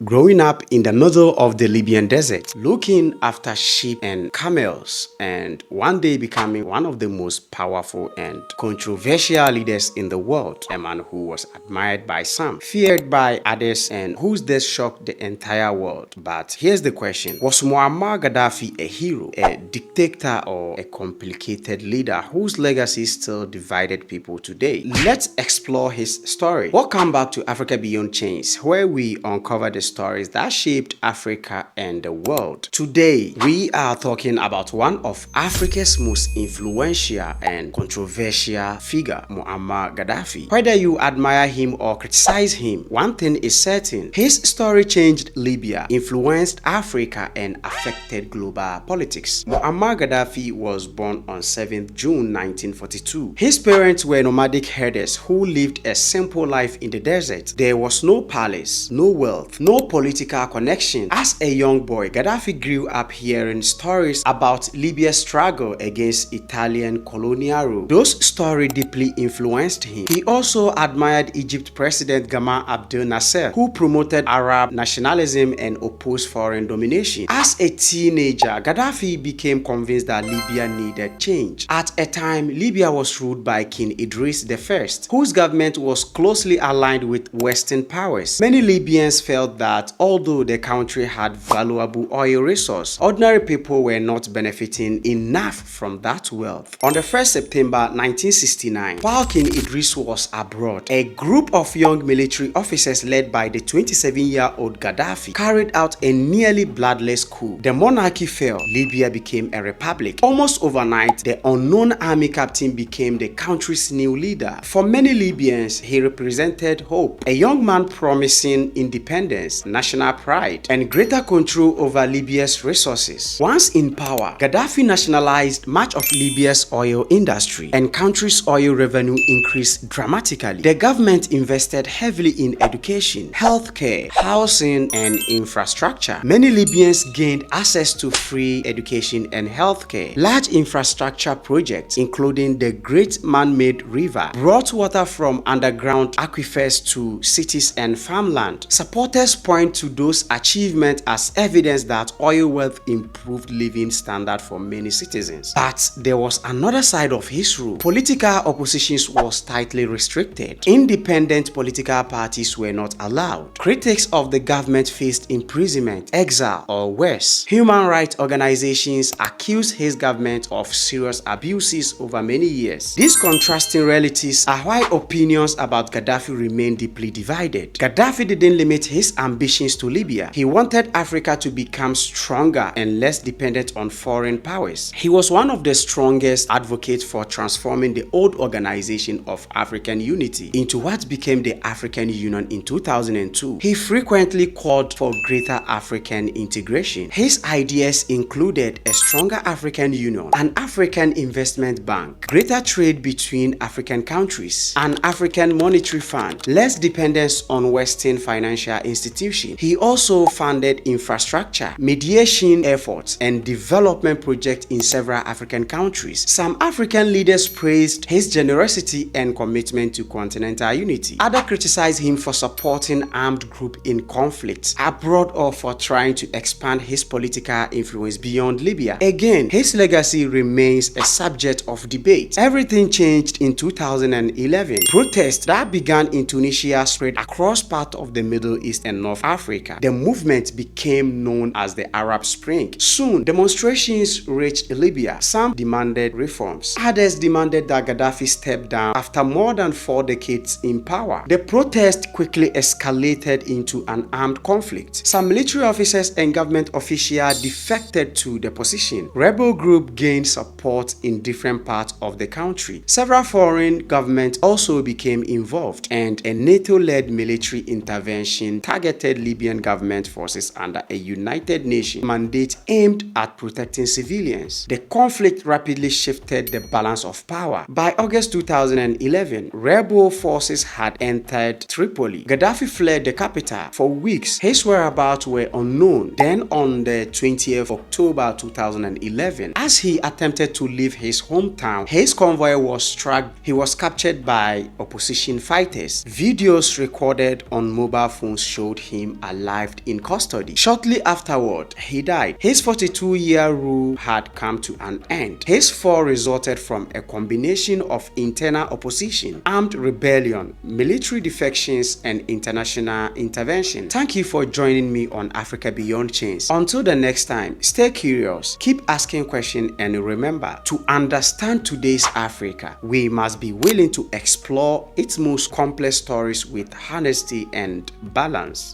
Growing up in the middle of the Libyan desert, looking after sheep and camels, and one day becoming one of the most powerful and controversial leaders in the world, a man who was admired by some, feared by others, and whose death shocked the entire world. But here's the question: was Muammar Gaddafi a hero, a dictator, or a complicated leader whose legacy still divided people today? Let's explore his story. Welcome back to Africa Beyond Chains, where we uncover the stories that shaped Africa and the world. Today, we are talking about one of Africa's most influential and controversial figure, Muammar Gaddafi. Whether you admire him or criticize him, one thing is certain: his story changed Libya, influenced Africa, and affected global politics. Muammar Gaddafi was born on 7th June 1942. His parents were nomadic herders who lived a simple life in the desert. There was no palace, no wealth, no political connection. As a young boy, Gaddafi grew up hearing stories about Libya's struggle against Italian colonial rule. Those stories deeply influenced him. He also admired Egypt President Gamal Abdel Nasser, who promoted Arab nationalism and opposed foreign domination. As a teenager, Gaddafi became convinced that Libya needed change. At a time, Libya was ruled by King Idris I, whose government was closely aligned with Western powers. Many Libyans felt that although the country had valuable oil resources, ordinary people were not benefiting enough from that wealth. On the 1st September 1969, while King Idris was abroad, a group of young military officers led by the 27-year-old Gaddafi carried out a nearly bloodless coup. The monarchy fell. Libya became a republic. Almost overnight, the unknown army captain became the country's new leader. For many Libyans, he represented hope, a young man promising independence, national pride, and greater control over Libya's resources. Once in power, Gaddafi nationalized much of Libya's oil industry, and country's oil revenue increased dramatically. The government invested heavily in education, healthcare, housing, and infrastructure. Many Libyans gained access to free education and healthcare. Large infrastructure projects, including the Great Man-Made River, brought water from underground aquifers to cities and farmland. Supporters point to those achievements as evidence that oil wealth improved living standard for many citizens. But there was another side of his rule. Political opposition was tightly restricted. Independent political parties were not allowed. Critics of the government faced imprisonment, exile, or worse. Human rights organizations accused his government of serious abuses over many years. These contrasting realities are why opinions about Gaddafi remain deeply divided. Gaddafi didn't limit his ambitions to Libya. He wanted Africa to become stronger and less dependent on foreign powers. He was one of the strongest advocates for transforming the old organization of African unity into what became the African Union in 2002. He frequently called for greater African integration. His ideas included a stronger African Union, an African investment bank, greater trade between African countries, an African monetary fund, less dependence on Western financial institutions. He also funded infrastructure, mediation efforts, and development projects in several African countries. Some African leaders praised his generosity and commitment to continental unity. Others criticized him for supporting armed groups in conflicts abroad or for trying to expand his political influence beyond Libya. Again, his legacy remains a subject of debate. Everything changed in 2011. Protests that began in Tunisia spread across parts of the Middle East and North Africa. The movement became known as the Arab Spring. Soon, demonstrations reached Libya. Some demanded reforms. Others demanded that Gaddafi step down after more than 4 decades in power. The protest quickly escalated into an armed conflict. Some military officers and government officials defected to the position. Rebel groups gained support in different parts of the country. Several foreign governments also became involved, and a NATO-led military intervention targeted Libyan government forces under a United Nations mandate aimed at protecting civilians. The conflict rapidly shifted the balance of power. By August 2011, rebel forces had entered Tripoli. Gaddafi fled the capital. For weeks, his whereabouts were unknown. Then on the 20th of October 2011, as he attempted to leave his hometown, his convoy was struck. He was captured by opposition fighters. Videos recorded on mobile phones showed him alive in custody. Shortly afterward, he died. His 42-year rule had come to an end. His fall resulted from a combination of internal opposition, armed rebellion, military defections, and international intervention. Thank you for joining me on Africa Beyond Chains. Until the next time, stay curious, keep asking questions, and remember, to understand today's Africa, we must be willing to explore its most complex stories with honesty and balance.